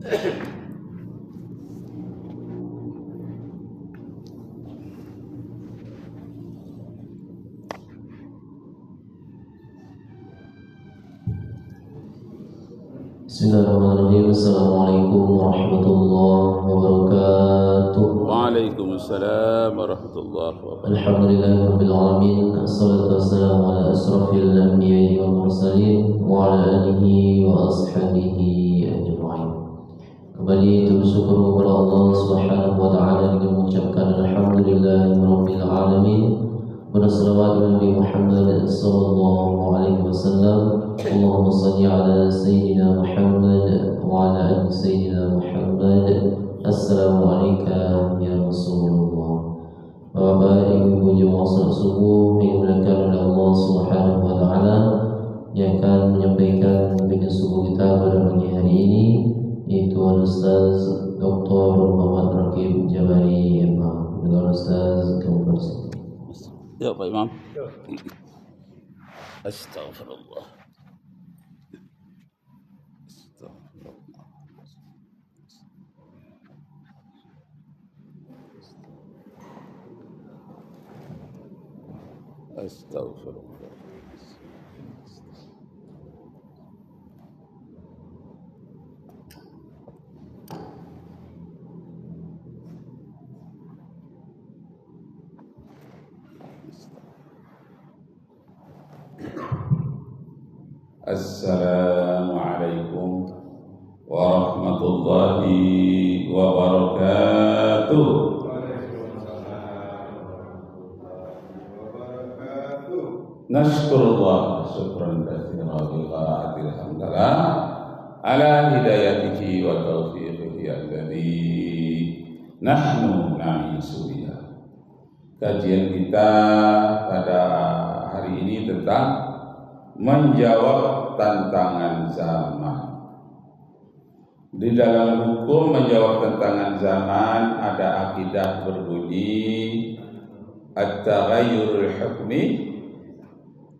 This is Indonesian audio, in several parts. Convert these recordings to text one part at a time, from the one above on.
Bismillahirrahmanirrahim. Assalamualaikum warahmatullahi wabarakatuh. Waalaikumsalam warahmatullahi wabarakatuh. Alhamdulillahirabbil alamin. Assalatu wassalamu ala asrafil anbiya'i wal mursalin wa ala alihi wa ashabihi ajma'in. Kembali bersyukur kepada Allah Subhanahu wa taala dengan mengucapkan alhamdulillahirabbil alamin. Bersalawat Nabi Muhammad sallallahu alaihi wasallam. Allahumma salli ala sayyidina Muhammad wa ala ali sayyidina Muhammad. Assalamu alayka ya Rasulullah. Bapak Ibu jemaah salat subuh yang dimuliakan oleh Allah Subhanahu wa taala, yang akan menyampaikan bimbingan subuh kita pada pagi hari ini yaitu Ustaz Dr. Muhammad Rakib Jabari Imam. Ustaz, kami persilakan. Ya Pak Imam. Astagfirullah. Astagfirullah. Assalamualaikum warahmatullahi wabarakatuh. Nashkurullah syukran katsiran bi qiraatil hamdalah ala hidayatihi wa taufiqihi alladzi nahnu na'isu biha. Kajian kita pada hari ini tentang menjawab tantangan zaman. Di dalam hukum menjawab tantangan zaman ada akidah berbunyi at-taghayyurul hukmi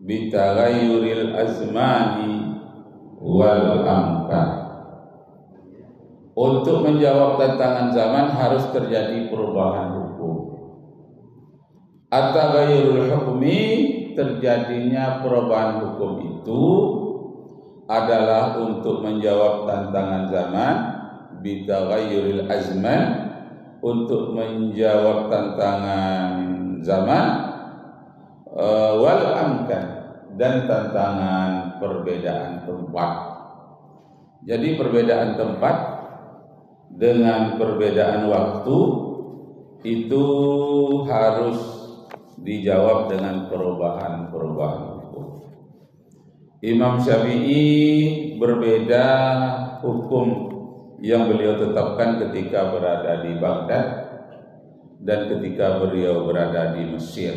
bitaghayyuril azmani wal amkan. Untuk menjawab tantangan zaman harus terjadi perubahan hukum. At-taghayyurul hukmi, terjadinya perubahan hukum itu adalah untuk menjawab tantangan zaman, bitaghayyuril azman, untuk menjawab tantangan zaman, wal amkan, dan tantangan perbedaan tempat. Jadi perbedaan tempat dengan perbedaan waktu itu harus dijawab dengan perubahan-perubahan hukum. Imam Syafi'i berbeda hukum yang beliau tetapkan ketika berada di Baghdad dan ketika beliau berada di Mesir.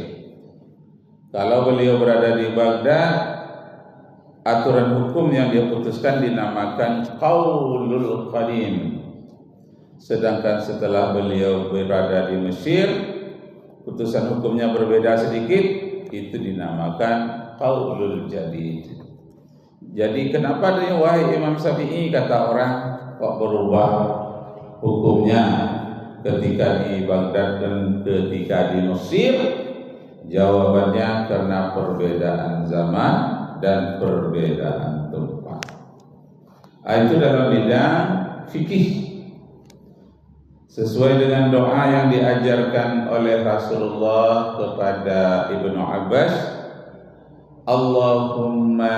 Kalau beliau berada di Baghdad, aturan hukum yang dia putuskan dinamakan qaulul qadim. Sedangkan setelah beliau berada di Mesir, putusan hukumnya berbeda sedikit, itu dinamakan qaulul jadid. Jadi kenapa dia wahai Imam Syafi'i, kata orang, kok berubah hukumnya ketika di Baghdad dan ketika di Mesir? Jawabannya karena perbedaan zaman dan perbedaan tempat. Itu dalam bidang fikih. Sesuai dengan doa yang diajarkan oleh Rasulullah kepada Ibnu Abbas, Allahumma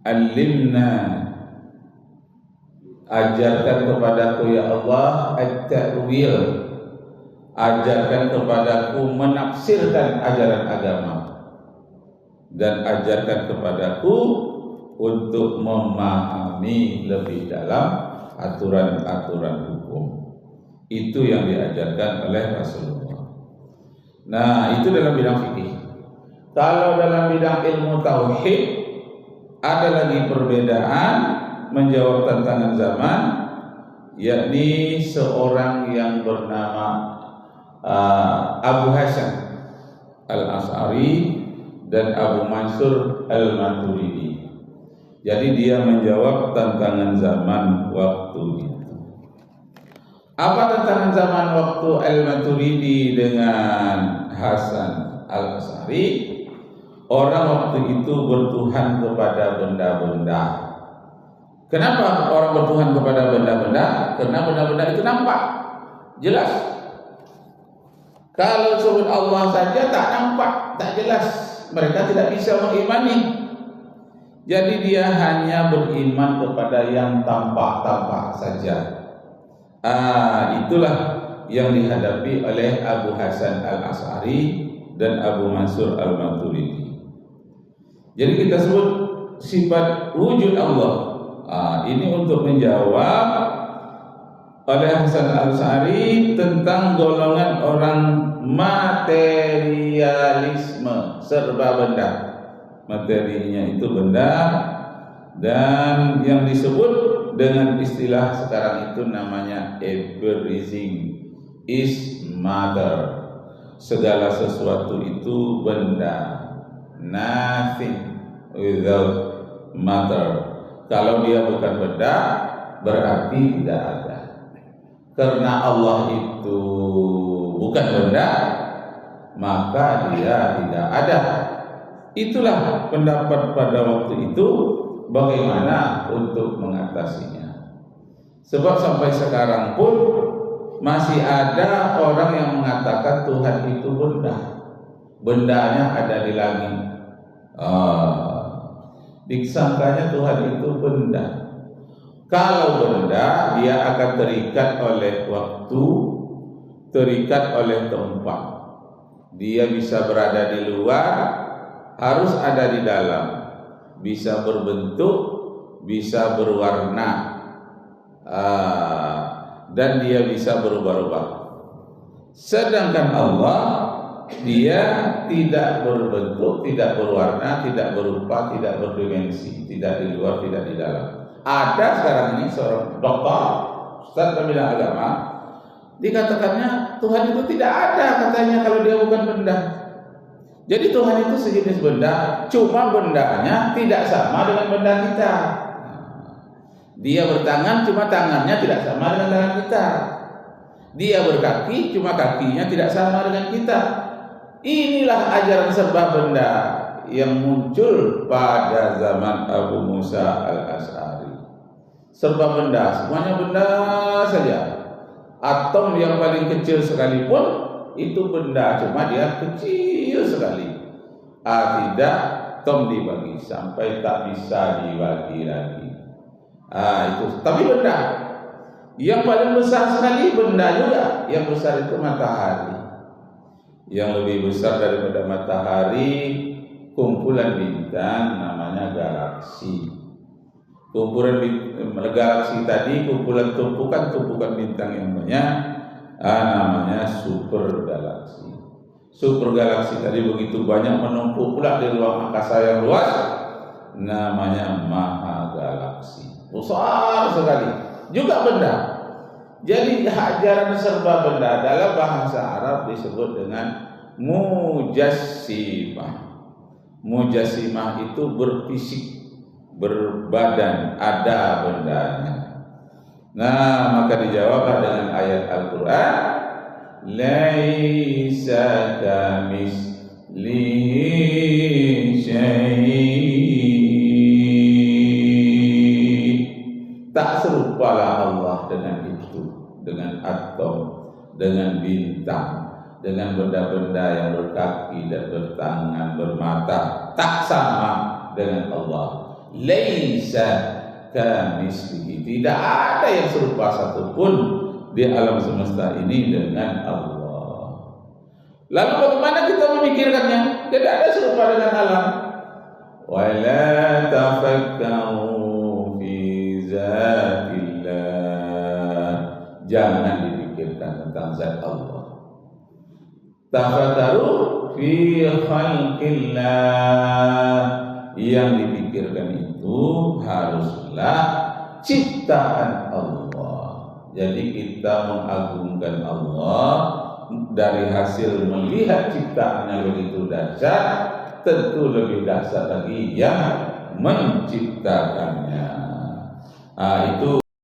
alimna, ajarkan kepadaku ya Allah at-ta'wil, ajarkan kepadaku menafsirkan ajaran agama, dan ajarkan kepadaku untuk memahami lebih dalam aturan-aturan hukum. Itu yang diajarkan oleh Rasulullah. Nah, itu dalam bidang fikih. Kalau dalam bidang ilmu tauhid, ada lagi perbedaan menjawab tantangan zaman, yakni seorang yang bernama Abu Hasan Al-Asy'ari dan Abu Mansur Al-Maturidi. Jadi dia menjawab tantangan zaman waktu itu. Apa tantangan zaman waktu Al-Maturidi dengan Hasan Al-Asy'ari? Orang waktu itu bertuhan kepada benda-benda. Kenapa orang bertuhan kepada benda-benda? Karena benda-benda itu nampak, jelas. Kalau sebut Allah saja tak nampak, tak jelas, mereka tidak bisa mengimani. Jadi dia hanya beriman kepada yang tampak-tampak saja. Itulah yang dihadapi oleh Abu Hasan Al-Asy'ari dan Abu Mansur Al-Maturidi. Jadi kita sebut sifat wujud Allah. Ini untuk menjawab oleh Hasan Al-Asy'ari tentang golongan orang materialisme, serba benda. Materinya itu benda, dan yang disebut dengan istilah sekarang itu namanya everything is matter. Segala sesuatu itu benda. Nothing without matter. Kalau dia bukan benda, berarti tidak ada. Karena Allah itu bukan benda, maka dia tidak ada. Itulah pendapat pada waktu itu. Bagaimana untuk mengatasinya? Sebab sampai sekarang pun masih ada orang yang mengatakan Tuhan itu benda. Bendanya ada di langit. Disangkanya Tuhan itu benda. Kalau benda, dia akan terikat oleh waktu, terikat oleh tempat. Dia bisa berada di luar, harus ada di dalam. Bisa berbentuk, bisa berwarna, dan dia bisa berubah-ubah. Sedangkan Allah, dia tidak berbentuk, tidak berwarna, tidak berupa, tidak berdimensi, tidak di luar, tidak di dalam. Ada sekarang ini seorang dokter, ustaz pembina agama, dikatakannya Tuhan itu tidak ada, katanya, kalau dia bukan benda. Jadi Tuhan itu sejenis benda, cuma bendanya tidak sama dengan benda kita. Dia bertangan, cuma tangannya tidak sama dengan tangan kita. Dia berkaki, cuma kakinya tidak sama dengan kita. Inilah ajaran serba benda yang muncul pada zaman Abu Musa Al-Asy'ari. Serba benda, semuanya benda saja. Atom yang paling kecil sekalipun itu benda, cuma dia kecil sekali. Tidak, atom dibagi sampai tak bisa dibagi lagi. Itu, tapi benda. Yang paling besar sekali benda juga. Yang besar itu matahari. Yang lebih besar daripada matahari, kumpulan bintang namanya galaksi. Kumpulan galaksi tadi, kumpulan tumpukan bintang yang banyak, namanya super galaksi. Super galaksi tadi begitu banyak, menumpuk pula di ruang angkasa yang luas, namanya maha galaksi. Besar sekali, juga benda. Jadi ajaran serba benda dalam bahasa Arab disebut dengan mujassimah. Mujassimah itu berfisik, berbadan, ada bendanya. Nah, maka dijawablah dengan ayat Al-Quran, laisa kamitslihi syai'. Tak serupalah Allah dengan itu, dengan atom, dengan bintang, dengan benda-benda yang berkaki dan bertangan, bermata. Tak sama dengan Allah. Laisa kamitslihi, tidak ada yang serupa satupun di alam semesta ini dengan Allah. Lalu bagaimana kita memikirkannya? Tidak ada serupa dengan alam. Wala tafakkaru fi zatillah, jangan dipikirkan tentang zat Allah. Tafakkaru fi khalqillah, yang dipikirkan itu haruslah ciptaan Allah. Jadi kita mengagungkan Allah dari hasil melihat ciptaannya begitu dahsyat, tentu lebih dahsyat lagi yang menciptakannya. Itu